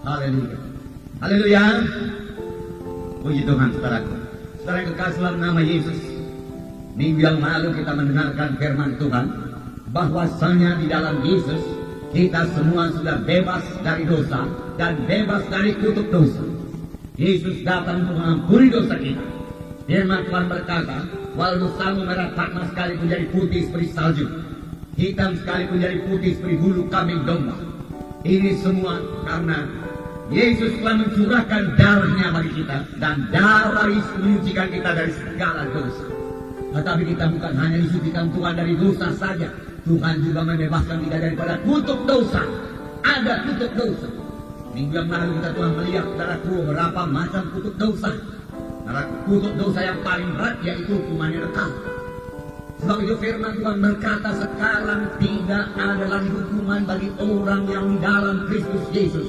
Haleluya. Haleluya. Puji Tuhan, saudaraku. Saudara yang kekasih dalam nama Yesus, minggu yang lalu kita mendengarkan firman Tuhan bahwasanya di dalam Yesus kita semua sudah bebas dari dosa dan bebas dari kutuk dosa. Yesus datang untuk mengampuni dosa kita. Firman Tuhan berkata, walau dosamu merah panas sekalipun jadi putih seperti salju, hitam sekalipun jadi putih seperti bulu kambing domba. Ini semua karena Yesus telah mencurahkan darahnya bagi kita, dan darah Yesus menyucikan kita dari segala dosa. Tetapi kita bukan hanya disucikan Tuhan dari dosa saja, Tuhan juga membebaskan kita daripada kutuk dosa. Ada kutuk dosa. Minggu yang lalu kita telah melihat, saudaraku, berapa macam kutuk dosa. Kutuk dosa yang paling berat yaitu hukuman kekal. Sebab itu firman Tuhan berkata, sekarang tidak ada lagi hukuman bagi orang yang di dalam Kristus Yesus,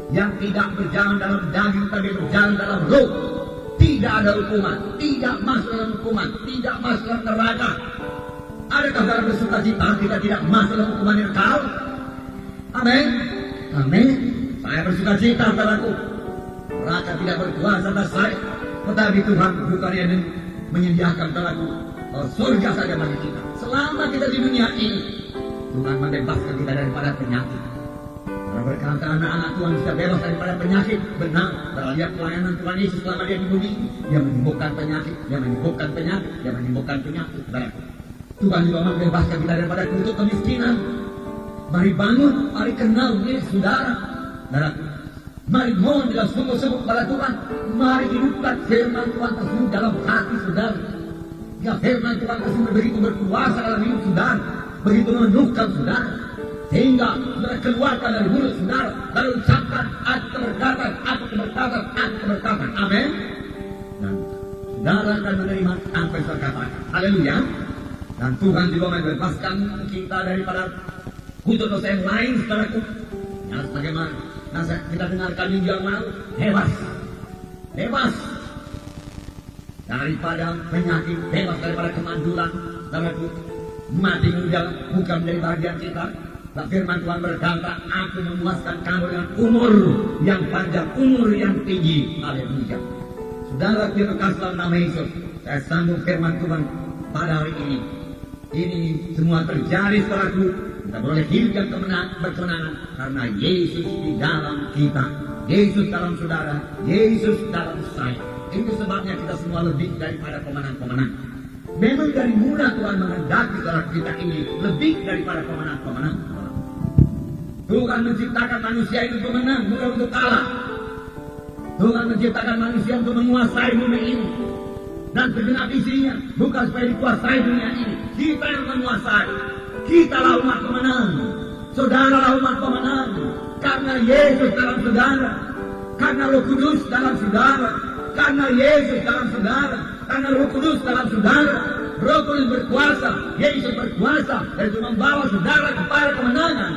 yang tidak berjalan dalam daging tapi berjalan dalam roh. Tidak ada hukuman, tidak masuk dalam hukuman, tidak masuk dalam neraka. Adakah saudara bersuka cita kita tidak masuk dalam hukuman yang kekal? Amin. Amin. Saya bersuka cita, saudaraku. Neraka tidak berkuasa atas saya, tetapi Tuhan bukan yang menyediakan, saudaraku, surga saja bagi kita. Selama kita di dunia ini, Tuhan membebaskan kita daripada penyakit. Kalau berkata anak-anak Tuhan bisa bebas daripada penyakit, benar. Kalau lihat pelayanan Tuhan Yesus selama dia di bumi, dia menyembuhkan penyakit, dia menyembuhkan penyakit, dia menyembuhkan penyakit. Tuhan juga membebaskan kita daripada kutuk kemiskinan. Mari bangun, mari kenal Yesus, saudara. Mari mohon dengan sungguh-sungguh kepada Tuhan. Mari hidupkan firman Tuhan tersebut dalam hati saudara. Ya, firman Tuhan tersebut begitu berkuasa dalam hidup saudara, begitu menundukkan saudara, sehingga saudara keluarkan dari mulut saudara, lalu ucapkan aku keberkatan, aku keberkatan, aku keberkatan. Amin. Dan saudara akan menerima apa yang saya katakan. Haleluya. Dan Tuhan juga membebaskan kita daripada kutuk dosa yang lain, saudaraku. Ya, bagaimana? Nah, kita dengarkan minggu yang lalu, bebas, bebas daripada penyakit, bebas daripada kemandulan, saudaraku. Mati meninggal bukan menjadi bagian kita. Dan firman Tuhan berkata, aku memuaskan kamu dengan umur yang panjang, umur yang tinggi. Haleluya. Saudara yang kekasih dalam nama Yesus, saya sambung firman Tuhan pada hari ini. Ini semua terjadi, saudaraku. Kita boleh hidup yang berkemenangan karena Yesus di dalam kita, Yesus dalam saudara, Yesus dalam saya. Itu sebabnya kita semua lebih daripada pemenang-pemenang. Memang dari mula Tuhan menghendaki saudara kita ini lebih daripada pemenang-pemenang. Tuhan menciptakan manusia itu pemenang, bukan untuk kalah. Tuhan menciptakan manusia untuk menguasai bumi ini dan segenap isinya, bukan supaya dikuasai dunia ini. Kita yang menguasai. Kitalah umat pemenang. Saudaralah umat pemenang. Karena Yesus dalam saudara, karena Roh Kudus dalam saudara, karena Yesus dalam saudara, karena Roh Kudus dalam saudara. Roh Kudus berkuasa, Yesus berkuasa, dan itu membawa saudara kepada kemenangan.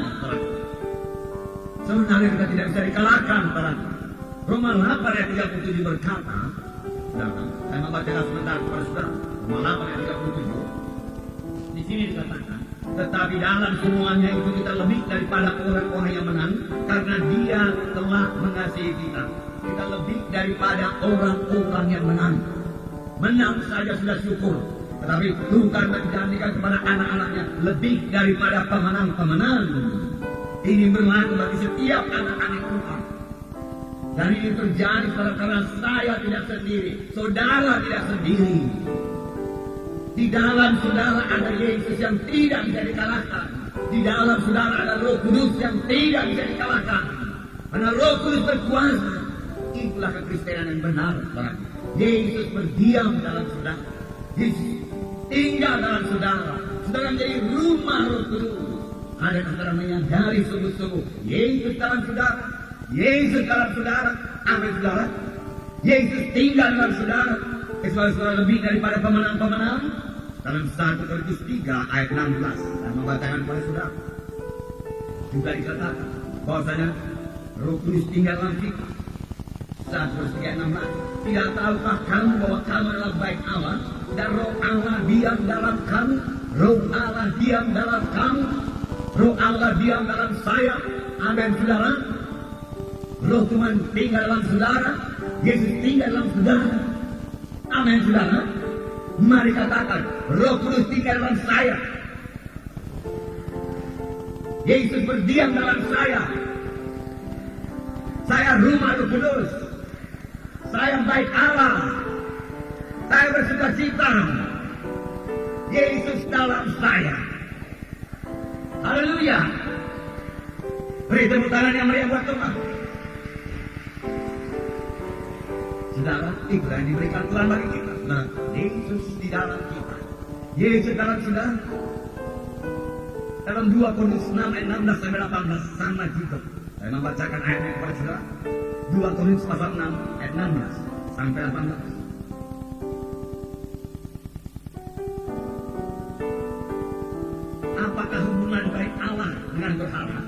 Sebenarnya kita tidak bisa dikalahkan, saudara. Roma 8 ayat 37 berkata, saya membacakan sebentar kepada saudara. Roma 8 ayat 37. Di sini dikatakan, tetapi dalam semuanya itu kita lebih daripada orang-orang yang menang, karena Dia telah mengasihi kita. Kita lebih daripada orang-orang yang menang. Menang saja sudah syukur, tetapi Tuhan menjanjikan kepada anak-anaknya lebih daripada pemenang-pemenang. Ini berlaku bagi setiap anak-anak Tuhan. Dan ini terjadi karena saya tidak sendiri, saudara tidak sendiri. Di dalam saudara ada Yesus yang tidak bisa dikalahkan. Di dalam saudara ada Roh Kudus yang tidak bisa dikalahkan. Karena Roh Kudus berkuasa. Itulah kekristenan yang benar, saudara. Yesus berdiam dalam saudara. Yesus tinggal dalam saudara. Saudara menjadi rumah Roh Kudus. Ada saudara menyadari sungguh-sungguh Yesus dalam saudara, Yesus dalam saudara. Amin, saudara. Yesus tinggal dalam saudara. Saudara lebih daripada pemenang-pemenang. Dalam 1 Korintus 3 ayat 16 saya membacakan kepada saudara. Juga dikatakan bahwasanya Roh Kudus tinggal dalam kita. 1 Korintus 3 ayat 16. Tidak tahukah kamu bahwa kamu adalah baik Allah dan Roh Allah diam dalam kamu? Roh Allah diam dalam kamu. Roh Allah diam dalam saya. Amin, saudara. Roh Tuhan tinggal dalam saudara, Yesus tinggal dalam saudara. Amin, saudara. Mari katakan, Roh Kudus tinggal dalam saya. Yesus berdiam dalam saya. Saya rumah Roh Kudus. Saya baik Allah. Saya bersukacita. Yesus dalam saya. Haleluya. Beri tepuk tangan yang meriah buat Tuhan. Saudara, itu yang diberikan Tuhan bagi kita. Nah, Yesus di dalam kita. Yesus dalam saudara. Dalam 2 Korintus 6 ayat 16 sampai 18 sama juga. Saya membacakan ayatnya kepada saudara. 2 Korintus pasal 6 ayat 16 sampai 18. Apakah hubungan baik Allah dengan berhala?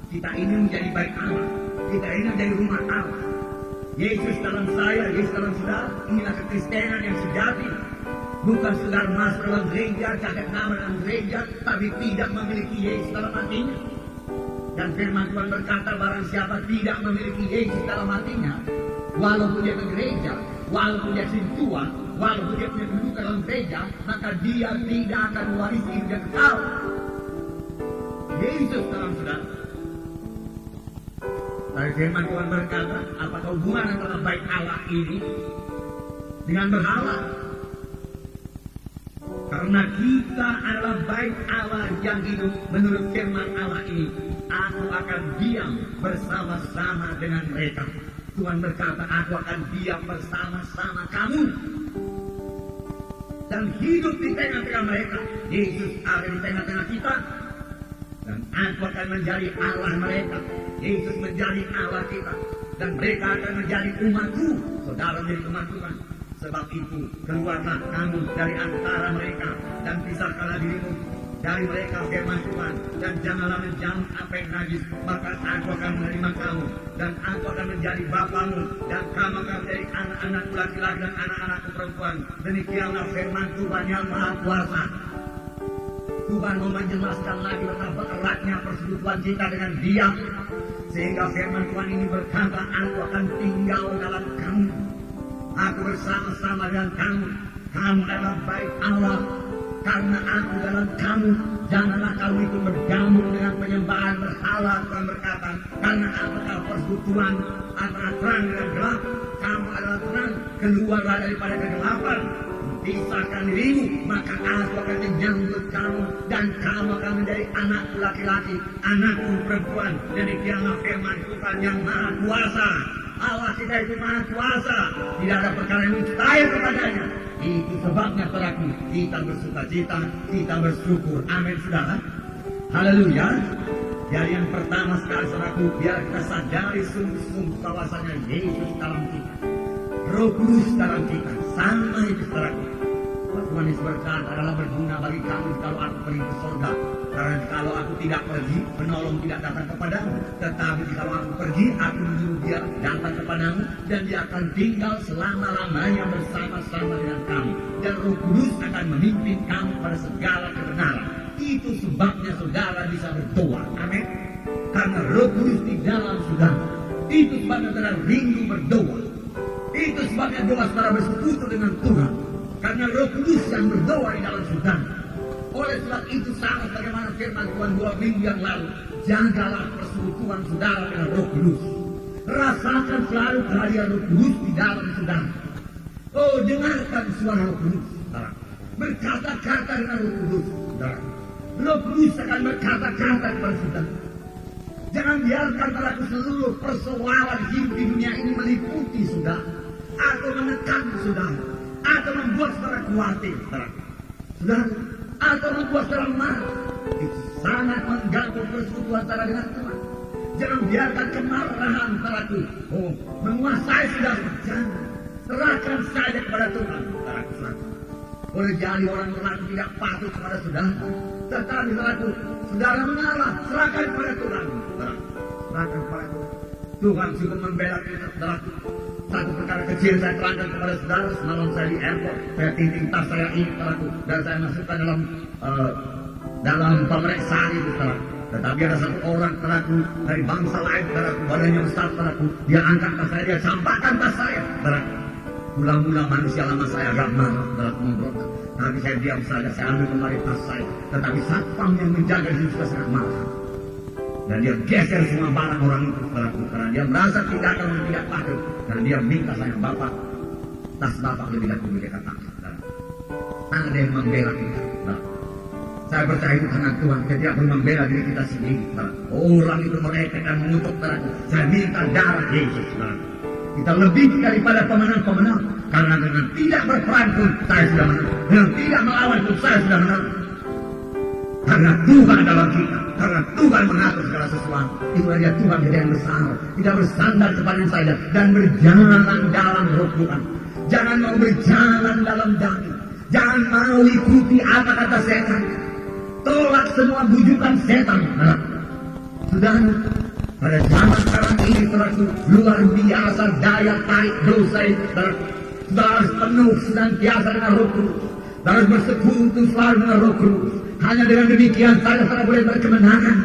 Kita ini menjadi baik Allah. Kita ini menjadi rumah Allah. Yesus dalam saya, Yesus dalam saudara. Inilah kekristenan yang sejati. Bukan sekedar masuk dalam gereja, catat nama dalam gereja, tapi tidak memiliki Yesus dalam hatinya. Dan firman Tuhan berkata, barang siapa tidak memiliki Yesus dalam hatinya, walaupun dia ke gereja, walaupun dia sintua, walaupun dia punya kedudukan dalam gereja, maka dia tidak akan mewarisi hidup yang kekal. Yesus dalam saudara. Dari firman Tuhan berkata, apakah hubungan antara baik Allah ini dengan berhala? Karena kita adalah baik Allah yang hidup menurut firman Allah ini, aku akan diam bersama-sama dengan mereka. Tuhan berkata, aku akan diam bersama-sama kamu dan hidup di tengah-tengah mereka. Yesus ada di tengah-tengah kita. Dan aku akan menjadi Allah mereka. Yesus menjadi Allah kita. Dan mereka akan menjadi umatku. Saudara menjadi umat Tuhan. Sebab itu keluarlah kamu dari antara mereka. Dan pisahkanlah dirimu dari mereka firman Tuhan. Dan janganlah menjamah apa yang najis. Maka aku akan menerima kamu. Dan aku akan menjadi bapamu. Dan kamu akan menjadi anak-anakku laki-laki dan anak-anakku perempuan. Demikianlah firman Tuhan yang Maha Kuasa. Tuhan mau menjelaskan lagi betapa eratnya persekutuan kita dengan Dia, sehingga firman Tuhan ini berkata, aku akan tinggal dalam kamu, aku bersama-sama dengan kamu. Kamu adalah baik Allah, karena aku dalam kamu. Janganlah kamu itu bergabung dengan penyembahan berhala. Tuhan berkata, karena apakah persekutuan antara terang dan gelap? Kamu adalah terang, keluarlah daripada kegelapan. Pisahkan dirimu, maka aku akan menyambut kamu, dan kamu akan menjadi anakku laki-laki, anakku perempuan. Demikianlah firman Tuhan yang Maha Kuasa. Allah kita itu Maha Kuasa, tidak ada perkara yang mustahil kepadanya. Itu sebabnya saudaraku, kita bersukacita, kita bersyukur. Amin, saudara. Haleluya. Jadi yang pertama sekali saudaraku, biar kita sadari sungguh-sungguh bahwasanya Yesus dalam kita, Roh Kudus dalam kita. Sama itu saudaraku. Tuhan Yesus berkata, adalah berguna bagi kamu kalau aku pergi ke surga. Karena kalau aku tidak pergi, penolong tidak datang kepadamu. Tetapi kalau aku pergi, aku menyuruh dia datang kepadamu. Dan dia akan tinggal selama-lamanya bersama-sama dengan kamu. Dan Roh Kudus akan memimpin kamu pada segala kebenaran. Itu sebabnya saudara bisa berdoa. Amin. Karena Roh Kudus di dalam saudara. Itu sebabnya saudara rindu berdoa. Itu sebabnya doa saudara bersekutu dengan Tuhan. Karena Roh Kudus yang berdoa di dalam saudara. Oleh sebab itu sama bagaimana firman Tuhan 2 minggu yang lalu. Jagalah persekutuan saudara dengan Roh Kudus. Rasakan selalu kehadiran Roh Kudus di dalam saudara. Oh, dengarkan suara Roh Kudus, saudara. Berkata-kata dengan Roh Kudus, saudara. Roh Kudus akan berkata-kata kepada saudara. Jangan biarkan saudaraku seluruh persoalan hidup di dunia ini meliputi saudara, atau menekan saudara, atau membuat saudara khawatir, saudara, atau membuat saudara marah. Itu sangat mengganggu persekutuan saudara dengan Tuhan. Jangan biarkan kemarahan saudaraku menguasai saudara. Jangan, serahkan saja kepada Tuhan, saudaraku. Boleh jadi orang lain tidak patuh kepada saudara, tetapi saudaraku, saudara mengalah, serahkan kepada Tuhan. Serahkan kepada Tuhan. Tuhan sudah membela kita, saudaraku. Satu perkara kecil saya terangkan kepada saudara. Semalam saya di airport, saya tinting tas saya ini, saudaraku, dan saya masukkan dalam pemeriksaan itu, saudara. Tetapi ada satu orang saudaraku dari bangsa lain saudaraku, badannya besar saudaraku, dia angkat tas saya, dia campakkan tas saya saudaraku. Mula-mula manusia lama saya agak marah saudaraku, memberontak. Tapi saya diam saja, saya ambil kembali tas saya. Tetapi satpam yang menjaga di situ sangat marah. Dan dia geser semua barang orang itu saudaraku, karena dia merasa tindakan yang tidak patut. Dan dia minta saya, Bapak, tas Bapak lebih dahulu dia katakan saudaraku. Ada yang membela kita saudaraku. Saya percaya itu karena Tuhan, kita tidak perlu membela diri kita sendiri saudaraku. Orang itu mereka dan mengutuk saudaraku. Saya minta darah Yesus saudaraku. Kita lebih daripada pemenang-pemenang. Karena dengan tidak berperang pun saya sudah menang. Dengan tidak melawan pun saya sudah menang. Karena Tuhan dalam kita. Karena Tuhan mengatur segala sesuatu. Itulah dia Tuhan yang besar. Kita bersandar kepada saya dan berjalan dalam roh Tuhan. Jangan mau berjalan dalam daging. Jangan mau ikuti apa kata setan. Tolak semua bujukan setan. Sudah. Pada zaman sekarang ini saudaraku, luar biasa daya tarik dosa itu saudaraku. Sudah harus penuh senantiasa dengan Roh Kudus. Sudah harus bersekutu selalu dengan Roh Kudus. Hanya dengan demikian saja saudara boleh berkemenangan.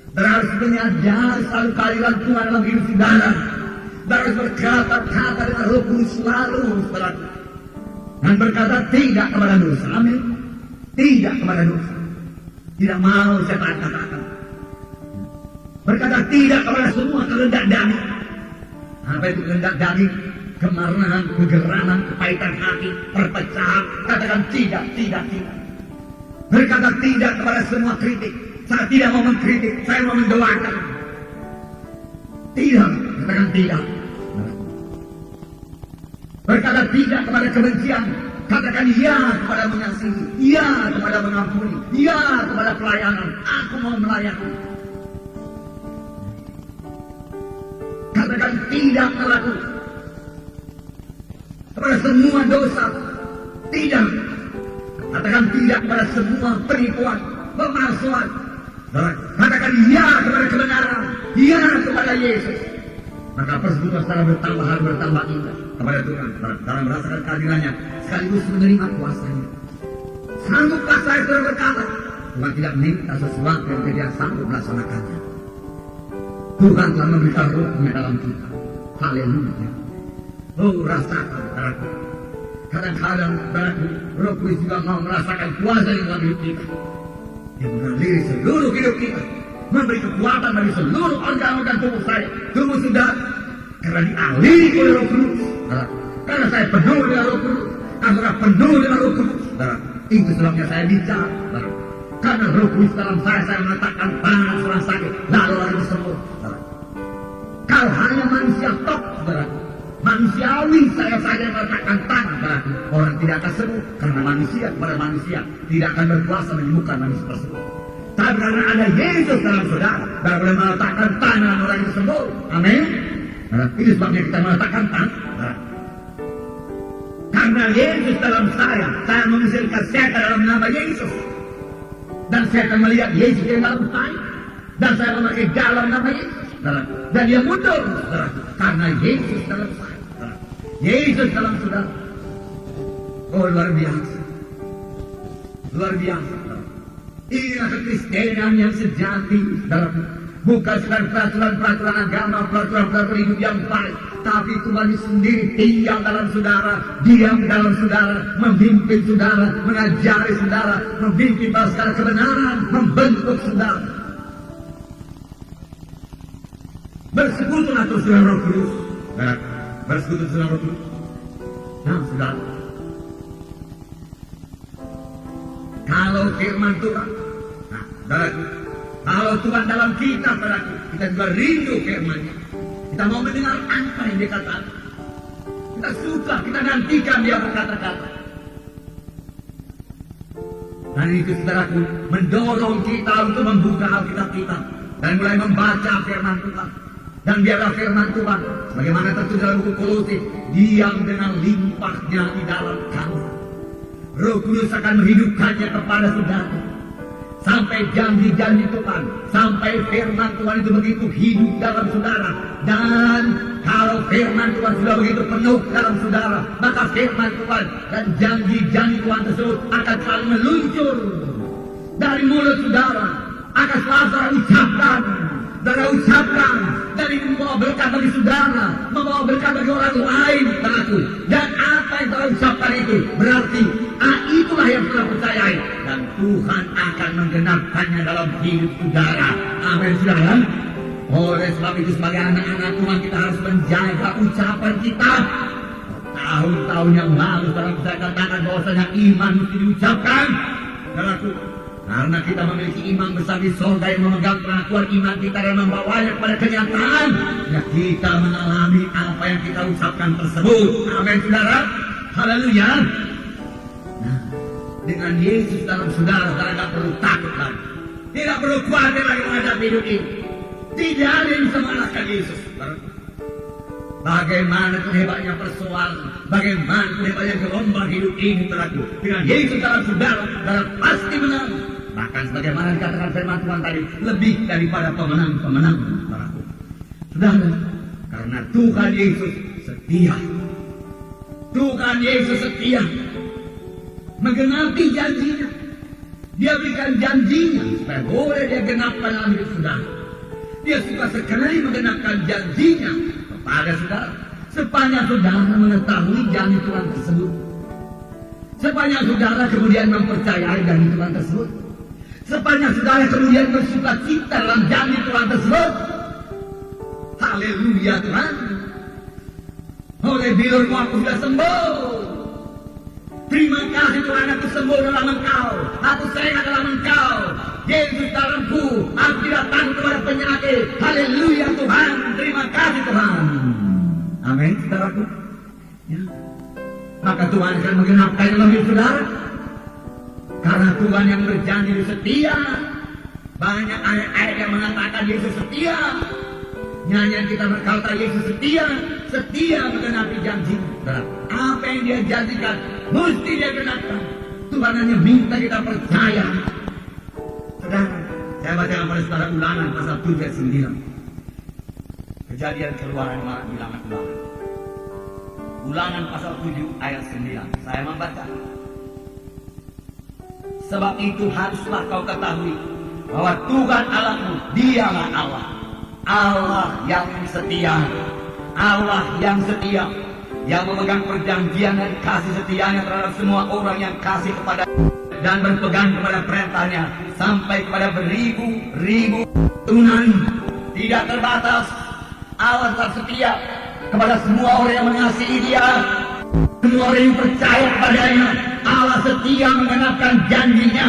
Saudara harus menyadari selalu kehadiran Tuhan dalam hidup saudara. Saudara harus berkata-kata dengan Roh Kudus selalu saudaraku. Dan berkata tidak kepada dosa. Amin. Tidak kepada dosa. Tidak mau saya katakan. Berkata tidak kepada semua kehendak daging. Apa itu kehendak daging? Kemarahan, kegeraman, kepahitan hati, perpecahan. Katakan tidak. Berkata tidak kepada semua kritik. Saya tidak mau mengkritik, saya mau mendoakan. Tidak, katakan tidak. Berkata tidak kepada kebencian. Katakan ya kepada mengasihi, ya kepada mengampuni, ya kepada pelayanan. Aku mau melayani. Katakan tidak melakukan kepada semua dosa. Tidak. Katakan tidak kepada semua penipuan, pemalsuan. Katakan ya kepada kebenaran, ya kepada Yesus. Maka persekutuan secara bertambah indah kepada Tuhan dalam merasakan kehadirannya sekaligus menerima kuasanya. Sanggupkah saya berkata, Tuhan tidak minta sesuatu yang tidak sanggup melaksanakannya. Tuhan telah memberikan rohnya dalam kita. Haleluya. Oh, rasakan saudaraku. Kadang-kadang saudaraku, Roh Kudus juga mau merasakan kuasa yang dalam hidup kita. Yang mengaliri seluruh hidup kita. Memberi kekuatan bagi seluruh organ-organ tubuh saya. Tubuh sudah. Karena dialiri oleh Roh Kudus. Karena saya penuh dengan Roh Kudus. Karena penuh dengan Roh Kudus. Itu sebabnya saya bicara. Karena Roh Kudus dalam saya meletakkan tangan seorang sakit. Lalu orang sembuh. Kalau hanya manusia top, saudara, manusiawi saya saja meletakkan tangan, saudara, orang tidak akan sembuh karena manusia kepada manusia tidak akan berkuasa menyembuhkan manusia tersebut. Tapi karena ada Yesus dalam saudara, saudara boleh meletakkan tangan orang itu sembuh. Amin. Itu sebabnya kita meletakkan tangan. Karena Yesus dalam saya mengusirkan setan dalam nama Yesus. Dan setan melihat Yesus di dalam saya. Dan saya memakai dalam nama Yesus. Dan dia mundur karena Yesus dalam saya. Yesus dalam saudara. Oh, luar biasa. Luar biasa. Inilah kekristenan yang sejati. Bukan sekadar peraturan-peraturan agama, peraturan-peraturan hidup yang baik, tapi Tuhan sendiri tinggal dalam saudara, diam dalam saudara, memimpin saudara, mengajari saudara, memimpin saudara kebenaran, membentuk saudara. Bersekutulah terus dengan Roh Kudus. Bersekutu dengan Roh Kudus. Nah, saudara, kalau firman Tuhan, kalau Tuhan dalam kita, saudaraku, kita juga rindu firman-Nya. Kita mau mendengar apa yang Dia katakan. Kita suka, kita nantikan Dia berkata-kata. Dan itu, saudaraku, mendorong kita untuk membuka Alkitab kita dan mulai membaca firman Tuhan. Dan biarlah firman Tuhan, bagaimana tertulis dalam buku Kolose, diam dengan limpahnya di dalam kamu. Roh Kudus akan menghidupkannya kepada saudara. Sampai janji-janji Tuhan, sampai firman Tuhan itu begitu hidup dalam saudara. Dan kalau firman Tuhan sudah begitu penuh dalam saudara, maka firman Tuhan dan janji-janji Tuhan tersebut akan selalu meluncur dari mulut saudara. akan selalu saudara ucapkan. Saudara ucapkan dari membawa berkat bagi saudara, membawa berkat bagi orang lain, saudaraku. Dan apa yang saudara ucapkan itu berarti itulah yang saudara percayai, dan Tuhan akan menggenapkannya dalam hidup saudara. Amin, saudara. Oleh sebab itu sebagai anak-anak Tuhan kita harus menjaga ucapan kita. Tahun-tahun yang lalu saudara saya katakan bahwasanya iman mesti diucapkan, saudaraku. Karena kita memiliki iman besar di surga yang memegang pengakuan iman kita dan membawanya kepada kenyataan, ya kita mengalami apa yang kita ucapkan tersebut. Amin, saudara. Haleluya. Nah, dengan Yesus dalam saudara, saudara tidak perlu takut lagi, tidak perlu khawatir lagi menghadapi hidup ini. Tidak ada yang bisa mengalahkan Yesus. Bagaimana hebatnya persoalan, bagaimana hebatnya gelombang hidup ini, saudaraku. Dengan Yesus dalam saudara, saudara pasti menang. Bahkan sebagaimana dikatakan firman Tuhan tadi, lebih daripada pemenang-pemenang, saudaraku. Saudara, karena Tuhan Yesus setia. Tuhan Yesus setia menggenapi janjinya. Dia berikan janjinya supaya boleh dia genapkan dalam hidup saudara. Dia suka sekali menggenapkan janjinya kepada saudara, sepanjang saudara mengetahui janji Tuhan tersebut, sepanjang saudara kemudian mempercayai janji Tuhan tersebut, sepanjang saudara kemudian bersuka cita dalam janji Tuhan tersebut. Haleluya Tuhan. Oleh bilurmu aku sudah sembuh. Terima kasih Tuhan, aku sembuh dalam Engkau, aku sehat dalam Engkau. Yesus dalamku, aku tidak takut kepada penyakit. Haleluya Tuhan, terima kasih Tuhan. Amin, saudaraku. Ya. Maka Tuhan akan menggenapkan dalam hidup saudara. Karena Tuhan yang berjanji setia. Banyak ayat-ayat yang mengatakan Yesus setia. Nyanyian kita berkata Yesus setia, setia menggenapi janji. Apa yang dia janjikan mesti dia genapkan. Tuhan hanya minta kita percaya. Saudara, saya bacakan pada saudara Ulangan pasal 7 ayat 9. Kejadian keluaran bilangan ulangan. Ulangan pasal 7 ayat 9. Saya membaca. Sebab itu haruslah kau ketahui bahwa Tuhan Allahmu, dialah Allah. Allah yang setia, Allah yang setia, yang memegang perjanjian dan kasih setianya terhadap semua orang yang kasih kepada dan berpegang kepada perintahnya sampai kepada beribu-ribu keturunan, tidak terbatas. Allah tetap setia kepada semua orang yang mengasihi Dia, semua orang yang percaya kepadanya. Allah setia menggenapkan janjinya.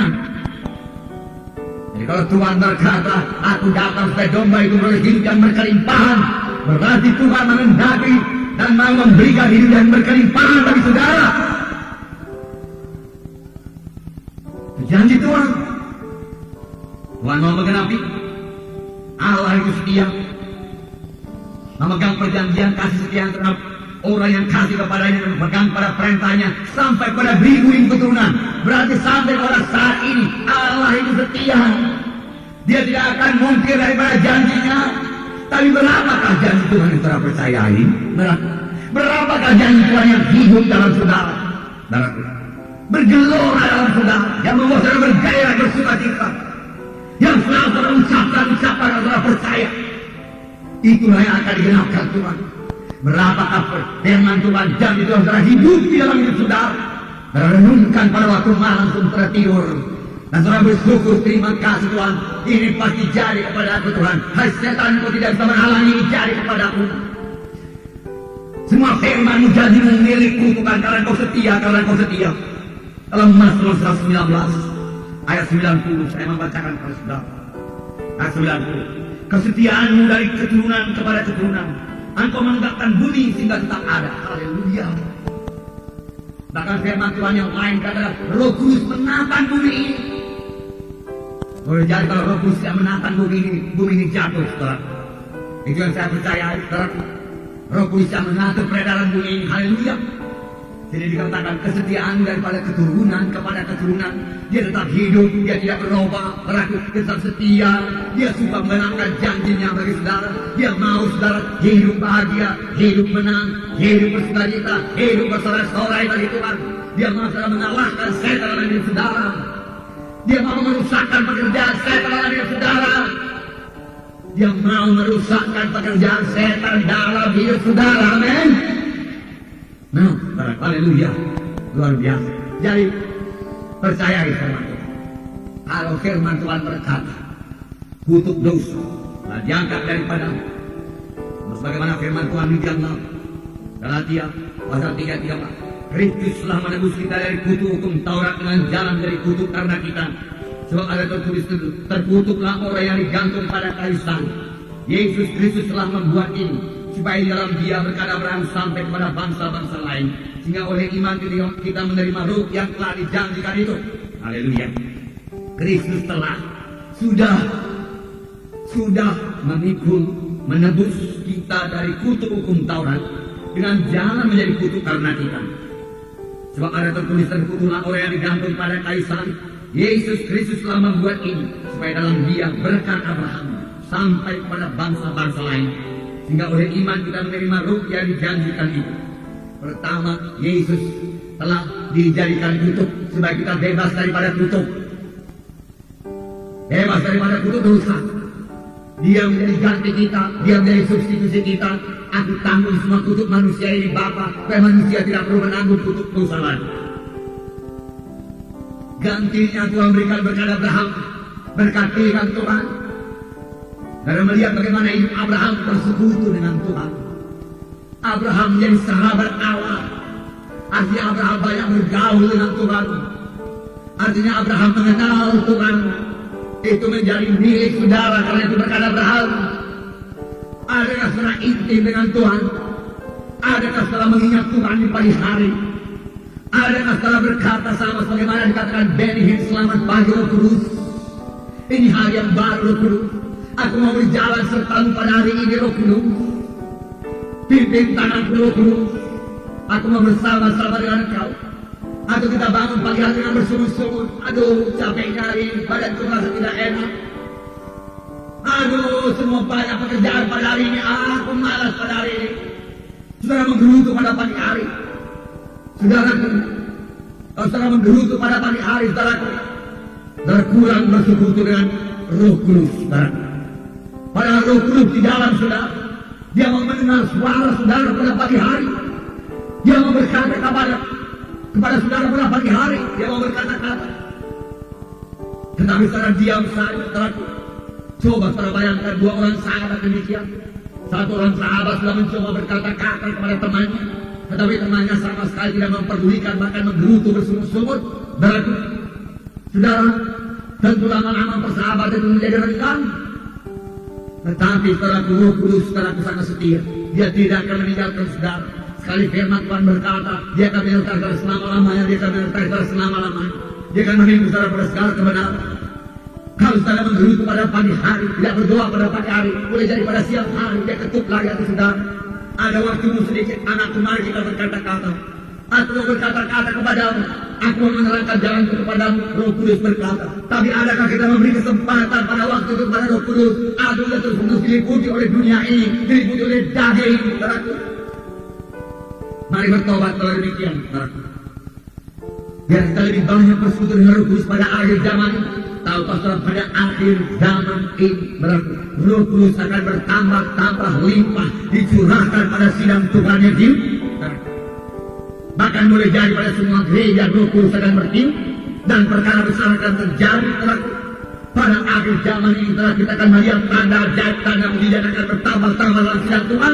Jadi kalau Tuhan berkata, aku datang supaya domba itu boleh hidup dan berkelimpahan, berarti Tuhan mengendaki dan mau memberikan hidup dan berkelimpahan bagi saudara. Janji Tuhan, Tuhan mau menggenapi. Allah itu setia, memegang perjanjian kasih setia terhadap orang yang kasih kepadanya dan berpegang pada perintahnya sampai pada ribu keturunan. Berarti sampai pada saat ini Allah itu setia. Dia tidak akan mungkir daripada janjinya. Tapi berapakah janji Tuhan yang saudara percayai? Berapakah janji Tuhan yang hidup dalam saudara? Bergelora dalam saudara, yang membuat saudara bergairah, bersuka cita, yang selalu saudara ucapkan dan saudara percaya. Itulah yang akan digenapkan Tuhan. Berapakah firman Tuhan janji Tuhan saudara hidup di dalam hidup saudara? Saudara renungkan pada waktu malam sebelum saudara tidur, dan saudara bersyukur, terima kasih Tuhan, ini pasti jadi kepada aku Tuhan. Hai setan, kau tidak bisa menghalangi ini jadi kepada aku. Semua firman-Mu janji-Mu milikku Tuhan, karena Kau setia, karena Kau setia. Dalam Mazmur 119 ayat 90 saya membacakan kepada saudara. Ayat 90. Kesetiaan-Mu dari keturunan kepada keturunan, Engkau menegakkan bumi sehingga tetap ada. Haleluya. Bahkan firman Tuhan yang lain katakan Roh Kudus menatang bumi ini. Boleh jadi kalau Roh Kudus tidak menatang bumi ini jatuh, saudara. Itu yang saya percaya, saudara. Roh Kudus yang mengatur peredaran bumi ini. Haleluya. Jadi dikatakan kesetiaan daripada keturunan kepada keturunan. Dia tetap hidup, dia tidak berubah, dia tetap setia. Dia suka mengenangkan janjinya bagi saudara. Dia mau saudara hidup bahagia, hidup menang, hidup bersukacita, hidup bersorak-sorai bagi Tuhan. Dia mau saudara mengalahkan setan dalam hidup saudara. Dia mau merusakkan pekerjaan setan dalam hidup saudara. Dia mau merusakkan pekerjaan setan dalam hidup saudara. Amin. Nah, haleluya. Luar biasa. Jadi, percayai firman Tuhan. Kalau firman Tuhan berkata, kutuk dosa telah diangkat daripada. Sebagaimana firman Tuhan di dalam Galatia pasal 3:13. Kristus telah menebus kita dari kutuk hukum Taurat dengan jalan dari kutuk karena kita. Sebab ada tertulis terkutuklah orang yang digantung pada kayu salib. Yesus Kristus telah membuat ini supaya di dalam Dia berkat Abraham sampai kepada bangsa-bangsa lain, sehingga oleh iman kita menerima ruh yang telah dijanjikan itu. Haleluya. Kristus telah sudah memikul menebus kita dari kutuk hukum Taurat dengan jalan menjadi kutuk karena kita. Sebab ada tertulis terkutuklah orang yang digantung pada kayu salib. Yesus Kristus telah membuat ini supaya dalam Dia berkat Abraham sampai kepada bangsa-bangsa lain, sehingga oleh iman kita menerima ruh yang dijanjikan itu. Pertama, Yesus telah dijadikan kutuk supaya kita bebas daripada kutuk. Bebas daripada kutuk dosa. Dia menjadi ganti kita, Dia menjadi substitusi kita. Aku tanggung semua kutuk manusia ini Bapa, supaya manusia tidak perlu menanggung kutuk dosa lagi. Gantinya Tuhan berikan berkat Abraham, berkat pilihan Tuhan. Karena melihat bagaimana hidup Abraham bersekutu dengan Tuhan. Abraham menjadi sahabat Allah. Artinya Abraham banyak bergaul dengan Tuhan. Artinya Abraham mengenal Tuhan. Itu menjadi milik saudara karena itu berkat Abraham. Adakah setelah intim dengan Tuhan? Adakah setelah mengingat Tuhan di pagi hari? Adakah setelah berkata sama sebagaimana dikatakan Benny Hinn, selamat pagi Roh Kudus. Ini hari yang baru Roh Kudus. Aku mau berjalan sertamu pada hari ini Roh Kudus. Pimpin tanganku Roh Kudus. Aku mau bersama-sama dengan Engkau. Atau kita bangun pagi hari dengan bersungut-sungut. Aduh, capeknya hari ini, badanku merasa tidak enak. Aduh, semua banyak pekerjaan pada hari ini. Aku malas pada hari ini. Saudara menggerutu pada pagi hari. Saudaraku, kalau saudara menggerutu pada pagi hari, saudaraku, saudara kurang bersekutu dengan Roh Kudus, saudaraku. Padahal Roh Kudus di dalam saudara, Dia mau mendengar suara saudara pada pagi hari. Dia mau berkata kepada saudara pada pagi hari. Dia mau berkata-kata. Tetapi saudara diam saja, saudaraku. Coba saudara bayangkan dua orang sahabat demikian. Satu orang sahabat sudah mencoba berkata-kata kepada temannya, tetapi temannya sama sekali tidak memperdulikan, bahkan menggerutu bersungut-sungut. Saudara, tentu lama-lama persahabatan itu menjadi renggang. Tetapi saudaraku, Roh Kudus saudaraku sangat setia. Dia tidak akan meninggalkan saudara. Sekali firman Tuhan berkata, Dia akan menyertai saudara selama-lamanya. Dia akan menyertai saudara selama-lamanya. Dia akan memimpin saudara pada segala kebenaran. Kalau saudara menggerutu pada pagi hari, tidak berdoa pada pagi hari, boleh jadi pada siang hari dia ketuk lagi atas saudara. Ada waktumu sedikit, anakku, mari kita berkata-kata. Aku mau berkata-kata kepadamu, aku mau menerangkan jalanku kepadamu. Roh Kudus berkata. Tapi adakah kita memberi kesempatan pada waktu itu kepada Roh Kudus? Aku terus diliputi oleh dunia ini, diliputi oleh daging, saudaraku. Mari bertobat kalau demikian, saudaraku. Biar kita lebih banyak bersekutu dengan Roh Kudus pada akhir zaman ini. Tahu pasal pada akhir zaman ini berlaku, Roh Kudus akan bertambah-tambah limpah dicurahkan pada sidang Tuhan yang hidup. Bahkan boleh jadi pada semua gereja Roh Kudus akan bertindak dan perkara besar akan terjadi. Pada akhir zaman ini telah kita akan melihat tanda ajaib, tanda mujizat akan bertambah-tambah dalam sidang Tuhan.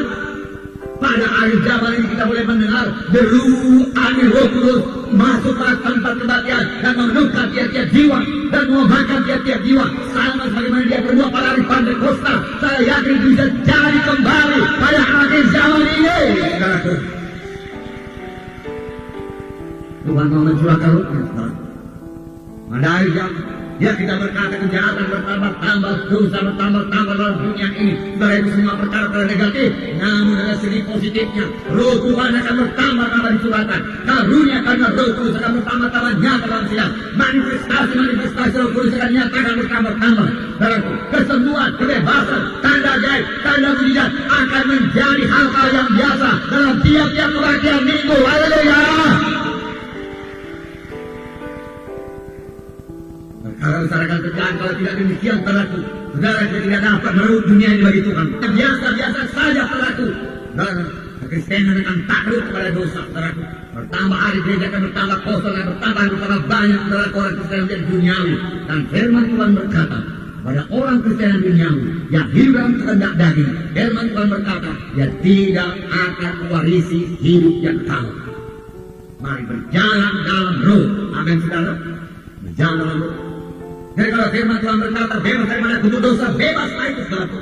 Pada akhir zaman ini kita boleh mendengar deru angin Roh Kudus masuk pada tempat kebaktian dan menukar tiap-tiap jiwa dan mengubahkan tiap-tiap jiwa sama sebagaimana Dia berdua pada hari Pentekosta. Saya yakin itu bisa jadi kembali pada akhir zaman ini. Tuhan mau mencurahkan Roh-Nya. Pada akhir zaman ya kita berkata kejahatan bertambah-tambah, dosa bertambah-tambah dalam dunia ini. Dari itu semua perkara negatif. Namun ada segi positifnya. Roh Tuhan akan bertambah-tambah dicurahkan. Karunia karena Roh Kudus akan bertambah-tambah nyata dalam sidang. Manifestasi Roh Kudus akan nyatakan bertambah-tambah. Dalamku kesembuhan, kebebasan, tanda ajaib, tanda mujizat akan menjadi hal-hal yang biasa dalam tiap-tiap kebaktian minggu. Haleluya. Saudara akan kejadian kalau tidak demikian saudaraku. Saudara tidak dapat meraup dunia ini bagi Tuhan. Biasa-biasa saja saudaraku. Saudara, kekristenan akan takluk kepada dosa saudaraku. Bertambah hari gereja akan bertambah kosong dan bertambah banyak saudaraku orang Kristen menjadi duniawi. Dan firman Tuhan berkata, pada orang Kristen yang duniawi yang hidup dalam kehendak daging, firman Tuhan berkata, dia tidak akan mewarisi hidup yang kekal. Mari berjalan dalam roh. Amin saudara. Berjalan dalam roh. Jadi kalau firman Tuhan berkata bebas daripada kutuk dosa, bebaslah itu saudara.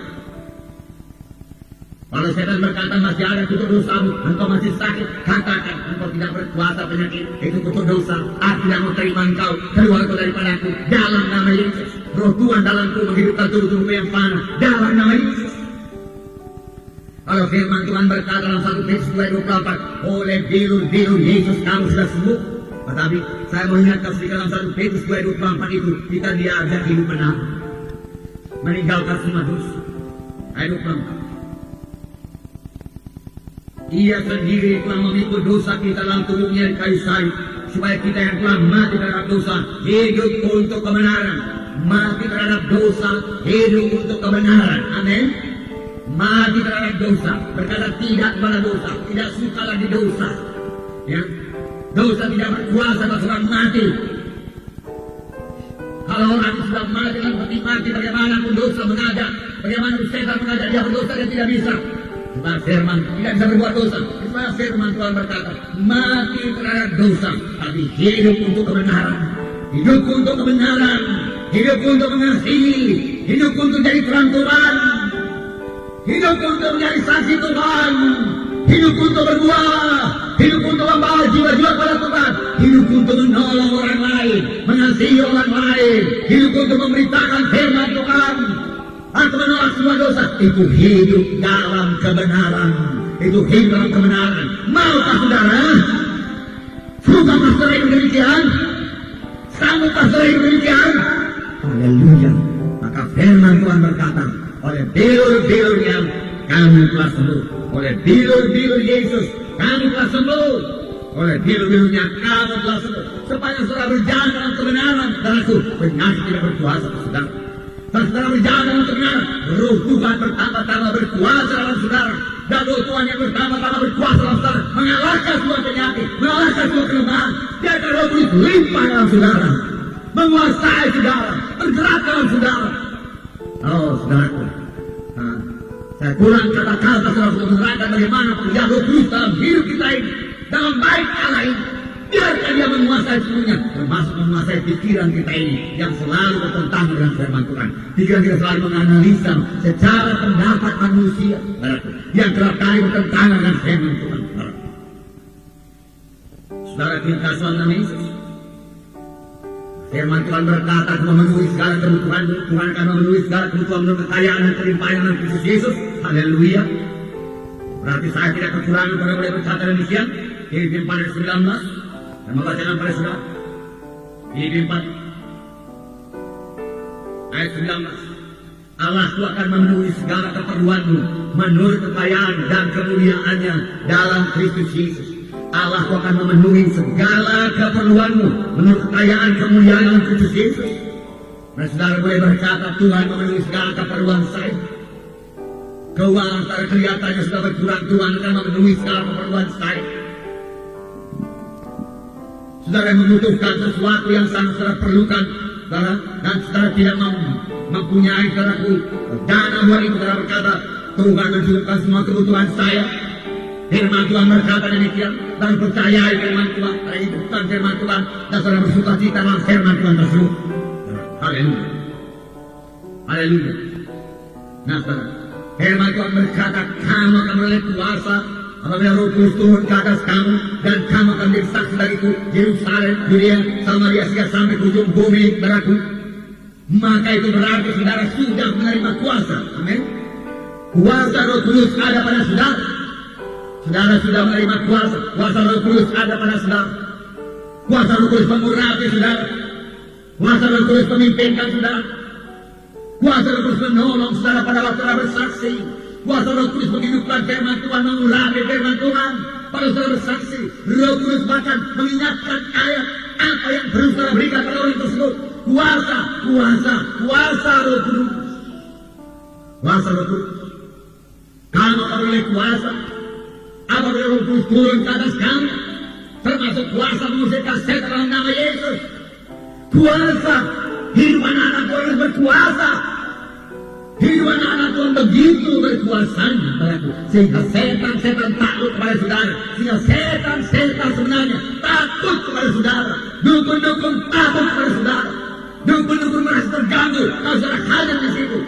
Kalau setan berkata masih ada kutuk dosamu, engkau masih sakit, katakan engkau tidak berkuasa penyakit, itu kutuk dosa. Aku tidak mau terima engkau, keluar kau daripada aku, dalam nama Yesus. Roh Tuhan dalamku menghidupkan tubuh-tubuh yang fana, dalam nama Yesus. Kalau firman Tuhan berkata dalam 1 Petrus 2:24, oleh bilur-bilur Yesus kamu sudah sembuh. Tetapi saya mengingatkan sedikit dalam 1 Petrus 2:24 itu, kita diajak hidup benar, meninggalkan semua dosa. Ayat 24. Ia sendiri telah memikul dosa kita dalam tubuhnya di kayu salib, supaya kita yang telah mati terhadap dosa hidup untuk kebenaran. Mati terhadap dosa, hidup untuk kebenaran. Amin. Mati terhadap dosa, berkata tidak kepada dosa, tidak suka lagi dosa. Ya, dosa tidak berkuasa atas orang mati. Kalau orang sudah mati dan mati, bagaimana pun dosa mengajak, bagaimana pun setan mengajak dia berdosa, dia tidak bisa. Sebab firman tidak bisa berbuat dosa. Sebab firman Tuhan berkata, mati terhadap dosa, tapi hidup untuk kebenaran. Hidup untuk kebenaran, hidup untuk mengasihi, hidup untuk jadi terang Tuhan, hidup untuk menjadi saksi Tuhan, hidup untuk berbuah, hidup untuk membawa jiwa-jiwa kepada Tuhan, hidup untuk menolong orang lain, mengasihi orang lain, hidup untuk memberitakan firman Tuhan, atau menolak semua dosa. Itu hidup dalam kebenaran. Itu hidup dalam kebenaran. Maukah saudara? Sukakah saudara hidup demikian? Sanggupkah saudara hidup demikian? Haleluya. Maka firman Tuhan berkata, oleh bilur-bilurnya kami telah sembuh. Oleh bilur-bilur Yesus kami telah sembuh. Oleh bilur-bilurnya kami telah sembuh. Sepanjang saudara berjalan dalam kebenaran, saudaraku, penyakit tidak berkuasa saudara. Saudara berjalan dalam kebenaran, roh Tuhan bertambah-tambah berkuasa dalam saudara. Dan roh Tuhan yang bertambah-tambah berkuasa dalam saudara, mengalahkan semua penyakit, mengalahkan semua kelemahan. Biarkan roh Kudus limpah dalam saudara, menguasai saudara, bergerak dalam saudara. Oh saudaraku, saya kurang kata-kata saudara untuk menerangkan bagaimana pekerjaan roh Kudus dalam hidup kita ini, dalam baik Allah ini. Biarkan dia menguasai semuanya, termasuk menguasai pikiran kita ini yang selalu bertentangan dengan firman Tuhan. Pikiran kita selalu menganalisa secara pendapat manusia yang kerap kali bertentangan dengan firman Tuhan. Saudara kita Tuhan Yesus, firman Tuhan berkata akan memenuhi segala kebutuhan. Tuhan akan memenuhi segala kebutuhan menurut kekayaan dan kelimpahan dalam Kristus Yesus. Haleluya. Berarti saya tidak kekurangan pada boleh berkata demikian. Filipi 4 ayat 19. Dan membacakan pada saudara Filipi 4 ayat 19. Allahku akan memenuhi segala keperluanmu menurut kekayaan dan kemuliaannya dalam Kristus Yesus. Allahku akan memenuhi segala keperluanmu menurut kekayaan kemuliaan dalam Kristus Yesus. Dan saudara boleh berkata, Tuhan memenuhi segala keperluan saya. Keuangan saya kelihatannya sudah berkurang, Tuhan akan memenuhi segala keperluan saya. Saudara membutuhkan sesuatu yang sangat saudara perlukan, saudara, dan saudara tidak mempunyai saudaraku dana buat itu, saudara berkata, Tuhan mencukupkan semua kebutuhan saya. Firman Tuhan berkata demikian, dan percayai firman Tuhan, dan itu bukan firman Tuhan, dan saudara bersuka cita dalam firman Tuhan tersebut. Haleluya. Haleluya. Nah saudara, firman Tuhan berkata, kamu akan menolak kuasa apabila Roh Kudus turun ke atas kamu, dan kamu akan menjadi saksi bagiku Yerusalem, Yudea, Samaria, sampai ke ujung bumi beraku. Maka itu berarti saudara sudah menerima kuasa. Amin. Kuasa Roh Kudus ada pada saudara. Saudara sudah menerima kuasa. Kuasa Roh Kudus ada pada saudara. Kuasa Roh Kudus mengurapi saudara. Kuasa Roh Kudus memimpinkan saudara. Kuasa Roh Kudus menolong saudara pada waktu saudara bersaksi. Kuasa Roh Kudus menghidupkan firman Tuhan, mengurapi firman Tuhan pada saudara bersaksi. Roh Kudus bahkan mengingatkan ayat apa yang perlu saudara berikan pada orang tersebut. kuasa Roh Kudus. Kuasa Roh Kudus. Kamu oleh kuasa, apabila Roh Kudus turun ke atas kamu, termasuk kuasa mengusirkan setan dalam nama Yesus. Kuasa, hidup anak-anak Tuhan berkuasa. Hidup anak-anak Tuhan begitu berkuasanya, sehingga setan-setan takut kepada saudara. Sehingga setan-setan sebenarnya takut kepada saudara. Dukun-dukun takut kepada saudara. Dukun-dukun merasa terganggu kalau saudara hadir di situ.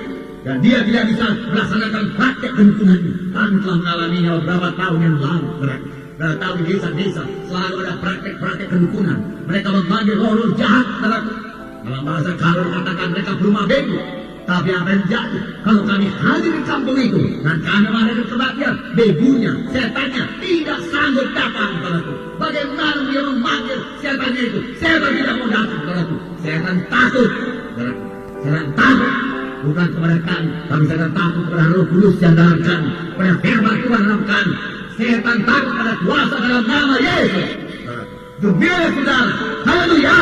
Dan dia tidak bisa melaksanakan praktek kedukunannya. Kami telah mengalaminya beberapa tahun yang lalu. Berapa tahun di desa-desa selalu ada praktek-praktek kedukunan. Mereka memanggil roh-roh jahat. Dalam bahasa kalau katakan mereka berumah bego. Tapi apa yang terjadi kalau kami hadir di kampung itu dan kami menghadapi kematian, begunya, setannya tidak sanggup datang kepadaku. Bagaimana dia memanggil setannya itu? Setan tidak mau datang kepadaku. Setan takut kepadaku. Setan takut bukan kepada kami, tapi setan takut kepada Roh Kudus yang dalam kami, kepada firman Tuhan dalam kami. Setan takut pada kuasa dalam nama Yesus. Demi saudara, haleluya.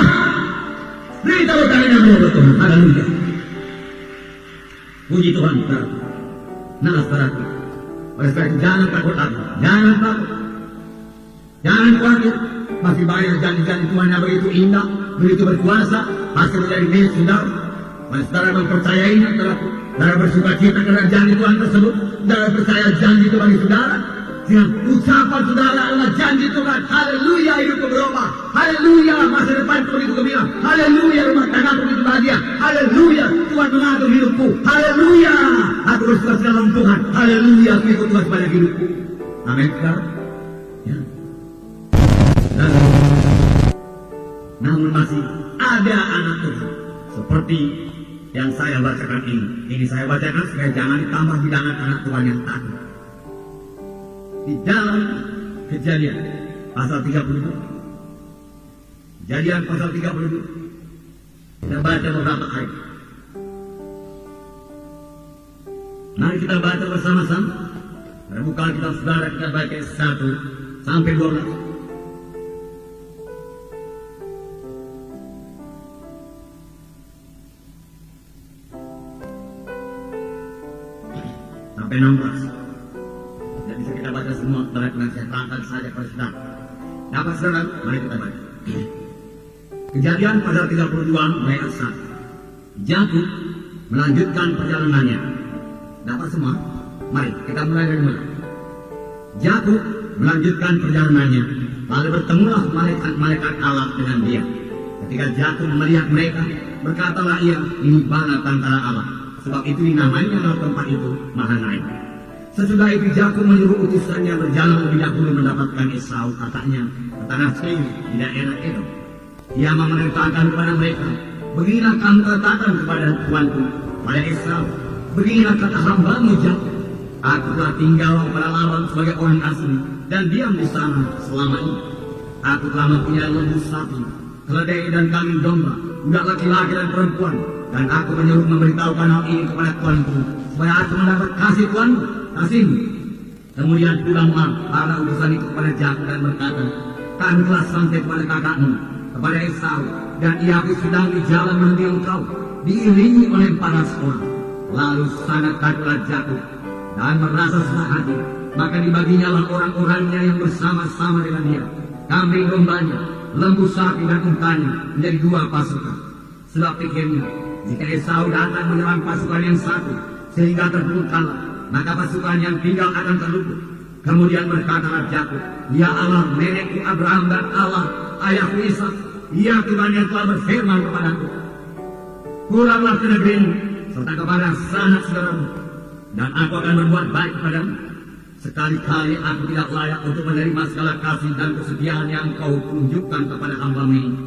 Beritahu kalian yang menurut Tuhan, haleluya. Puji Tuhan, saudara. Nah, saudara, oleh sebab itu jangan takut lagi, jangan takut, jangan khawatir. Masih banyak janji-janji Tuhan yang begitu indah, begitu berkuasa, masih menjadi milik saudara. Mari saudara mempercayainya, saudara bersuka cita karena janji Tuhan tersebut, saudara percaya janji Tuhan di saudara. Dengan ucapan saudara adalah janji Tuhan. Haleluya, hidupku berubah. Haleluya, masa depan begitu gembira. Haleluya, rumah tangga begitu bahagia. Haleluya, Tuhan mengatur hidupku. Haleluya, aku bersuka dalam Tuhan. Haleluya, aku ikut Tuhan sepanjang hidupku. Amin, saudara. Ya. Namun masih ada anak Tuhan seperti yang saya bacakan ini. Ini saya bacakan supaya jangan ditambah hidangan anak Tuhan yang takut. Di dalam Kejadian pasal 32. Kejadian pasal 32. Kita baca beberapa ayat. Mari kita baca bersama-sama. Pada buka kitab saudara kita baca 1 sampai 12. Sampai 16. Bisa kita baca semua, karena saya terangkan saja kepada saudara. Dapat saudara? Mari kita baca. Kejadian pasal 32 ayat 1. Yakub melanjutkan perjalanannya. Dapat semua? Mari kita mulai dari mulai. Yakub melanjutkan perjalanannya, lalu bertemulah malaikat Allah dengan dia. Ketika Yakub melihat mereka, berkatalah ia, ini bala tentara Allah. Sebab itu dinamainya tempat itu Mahanaim. Sesudah itu Yakub menyuruh utusannya berjalan lebih dahulu mendapatkan Esau, katanya, ke tanah Seir di daerah Edom. Ia memerintahkan kepada mereka, beginilah kamu katakan kepada tuanku, pada Esau, beginilah kata hambamu Yakub, aku telah tinggal pada Laban sebagai orang asing dan diam di sana selama ini. Aku telah mempunyai lembu sapi, keledai dan kambing domba, budak laki-laki dan perempuan, dan aku menyuruh memberitahukan hal ini kepada tuanku, supaya aku mendapat kasih tuanku. Kasihmu. Kemudian pulanglah para utusan itu kepada Yakub dan berkata, kami telah sampai kepada kakakmu, kepada Esau, dan ia sedang di jalan menuju engkau, diiringi oleh 400 orang. Lalu sangat takutlah Yakub dan merasa senang hati, maka dibaginya lah orang-orangnya yang bersama-sama dengan dia, kambing dombanya, lembu sapi dan untanya menjadi 2 pasukan. Sebab pikirnya, jika Esau datang menyerang pasukan yang satu sehingga terpuruk kalah, maka pasukan yang tinggal akan terluput. Kemudian berkatalah Yakub, ya Allah nenekku Abraham dan Allah ayahku Ishak, ya Tuhan yang telah berfirman kepadaku, pulanglah ke negeri ini serta kepada sanak saudaramu, dan aku akan berbuat baik kepadamu. Sekali-kali aku tidak layak untuk menerima segala kasih dan kesetiaan yang kau tunjukkan kepada hamba-Mu ini.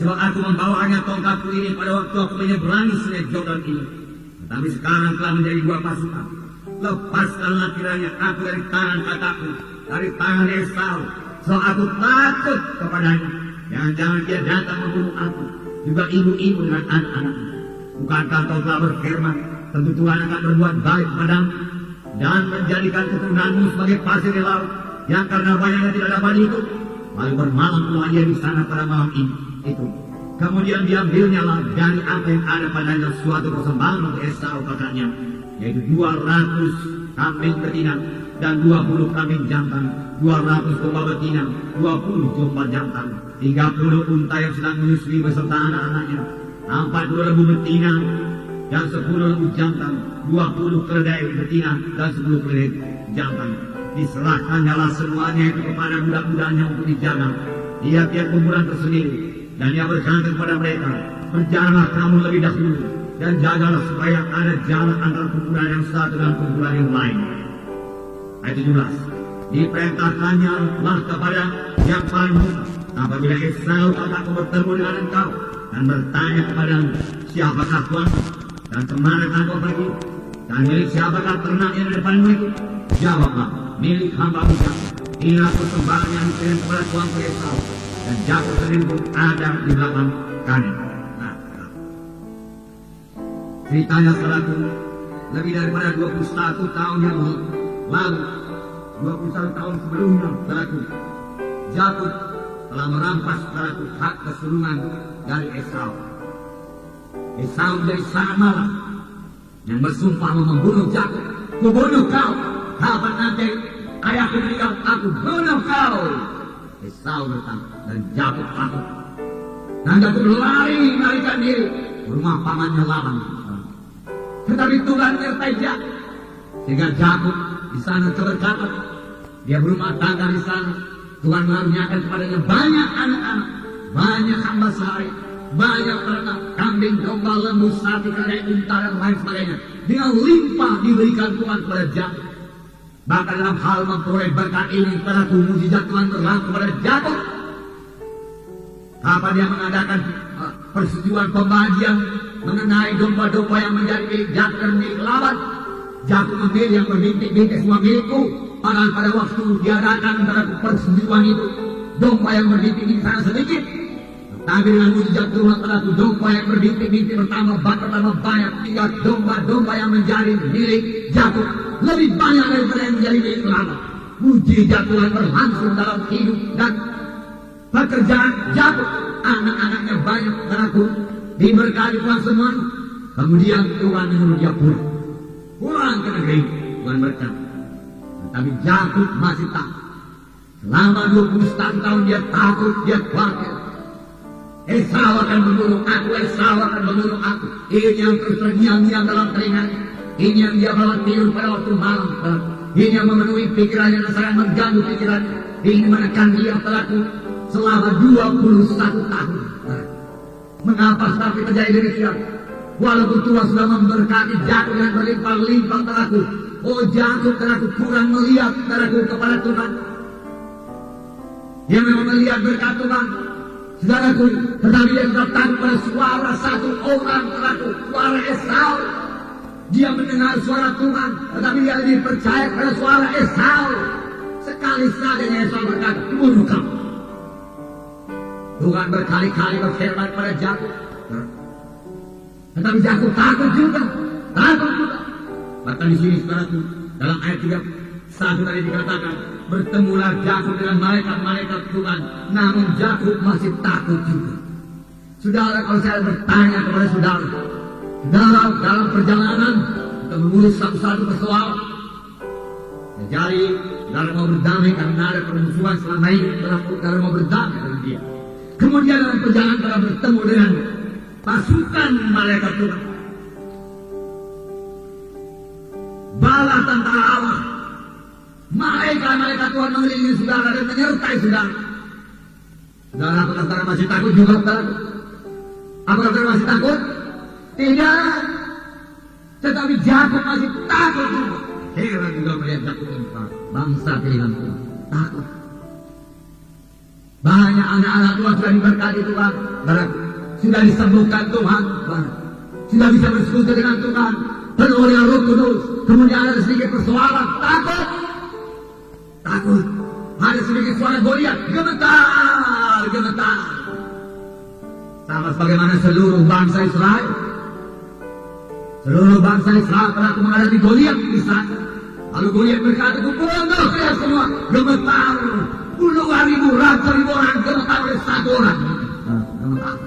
Sebab aku membawanya tongkatku ini pada waktu aku menyeberangi sungai Yordan ini. Tetapi sekarang telah menjadi 2 pasukan. Lepaskanlah kiranya aku dari tangan kakakku, dari tangan Esau, sebab aku takut kepadanya. Jangan-jangan dia datang membunuh aku, juga ibu-ibu dan anak-anakku. Bukankah kau telah berfirman, tentu Tuhan akan berbuat baik padamu dan menjadikan keturunanmu sebagai pasir di laut, yang karena banyaknya tidak dapat dihitung. Lalu bermalam ia di sana pada malam ini. Itu Kemudian diambilnya dari apa yang ada padanya suatu persembahan untuk Esau kakaknya, yaitu 200 kambing betina dan 20 kambing jantan, 200 domba betina, 20 domba jantan, 30 unta yang sedang menyusui beserta anak-anaknya, 40 lembu betina dan 10 lembu jantan, 20 keledai betina dan 10 keledai jantan. Diserahkannya semuanya itu kepada budak-budaknya untuk dijaga. Tiap-tiap kuburan tersendiri, dan ia berkata kepada mereka, berjalanlah kamu lebih dahulu dan jagalah supaya ada jarak antara kuburan yang satu dan kuburan yang lain. Ayat 17. Diperintahkannya lah kepada yang paling muda, apabila Esau kakakku bertemu dengan engkau dan bertanya kepada siapakah tuanmu dan kemana engkau pergi dan milik siapakah ternak yang di depanmu itu, jawablah, milik hamba Musa. Inilah persembahan yang dikirim kepada tuanku Esau, dan Yakub sendiri pun ada di belakang kanan. Ceritanya saudaraku, lebih daripada 21 tahun yang lalu, 21 tahun sebelumnya, saudaraku, Yakub telah merampas saudaraku hak keturunan dari Esau. Esau menjadi sangat marah yang bersumpah membunuh Yakub. Kubunuh kau, kapan nanti ayahku meninggal, aku bunuh kau. Esau bertanya dan Yakub takut. Dan Yakub melarikan diri ke rumah pamannya Laban. Tetapi Tuhan menyertai dia, sehingga Yakub di sana tercatat. Dia berumah tangga di sana. Tuhan mengaruniakan kepadanya banyak anak-anak, banyak hamba sehari, banyak ternak, kambing, domba, lembu, sapi, keledai, unta dan lain sebagainya. Dengan limpah diberikan Tuhan kepada Yakub. Bahkan dalam hal memperoleh berkat ini, pada mujizat Tuhan berlaku kepada Yakub. Kapan dia mengadakan persetujuan pembagian mengenai domba-domba yang menjadi milik Yakub dan milik Laban, Yakub memilih yang berbintik-bintik semua milikku. Padahal pada waktu diadakan persetujuan itu, domba yang berbintik-bintik sangat sedikit. Tapi dengan mujizat Tuhan telah domba yang berbintik-bintik bertambah banyak, hingga domba-domba yang menjadi milik Yakub lebih banyak daripada yang menjadi milik Laban. Mujizat Tuhan berlangsung dalam hidup dan pekerjaan Yakub. Anak-anaknya banyak, saudaraku, diberkati Tuhan semua. Kemudian Tuhan menyuruh dia pulang ke negeri. Tuhan berkata, tapi Yakub masih takut. Selama 21 tahun dia takut, dia khawatir. Esau akan membunuh aku, Esau akan membunuh aku. Ini yang terus terngiang-ngiang dalam telinganya. Ini yang dia bawa tidur pada waktu malam. Ini yang memenuhi pikirannya dan sangat mengganggu pikirannya. Ini menekan dia pelaku selama 21 tahun. Mengapa sampai terjadi demikian? Walaupun Tuhan sudah memberkati Yakub dengan berlimpah-limpah pelaku. Oh Yakub pelaku kurang melihat pelaku kepada Tuhan. Dia memang melihat berkat Tuhan, saudaraku, tetapi dia tetap takut pada suara satu orang pelaku, suara Esau. Dia mendengar suara Tuhan, tetapi dia lebih percaya pada suara Esau. Sekali saja Esau berkata, bunuh kamu. Tuhan berkali-kali berfirman pada Yakub, tetapi Yakub takut juga. Bahkan di sini saudaraku, dalam ayat 31 tadi dikatakan, bertemulah Yakub dengan malaikat-malaikat Tuhan, namun Yakub masih takut juga. Saudara, kalau saya bertanya kepada saudara, dalam perjalanan kita mengurus satu-satu persoalan. Jadi, saudara mau berdamai karena ada permusuhan selama ini, saudara mau berdamai dengan dia. Kemudian dalam perjalanan kita bertemu dengan pasukan malaikat Tuhan, bala tentara Allah, malaikat Tuhan mengelilingi saudara dan menyertai saudara. Saudara, apakah saudara masih takut juga? Apakah saudara masih takut? Tidak. Tetapi Yakub masih takut juga. Heran juga melihat Yakub ini, bangsa pilihan Tuhan. Takut. Banyak anak-anak Tuhan sudah diberkati Tuhan, sudah disembuhkan Tuhan, sudah bisa bersekutu dengan Tuhan, penuh dengan Roh Kudus. Kemudian ada sedikit persoalan, takut. Ada sedikit suara Goliat, gemetar. Sama sebagaimana seluruh bangsa Israel. Seluruh bangsa Israel pernah menghadapi Goliat di sana. Lalu Goliat berkata, bunuh kalian semua, gemetar. Puluhan ribu, ratusan ribu orang gemetar oleh satu orang. Gemetar.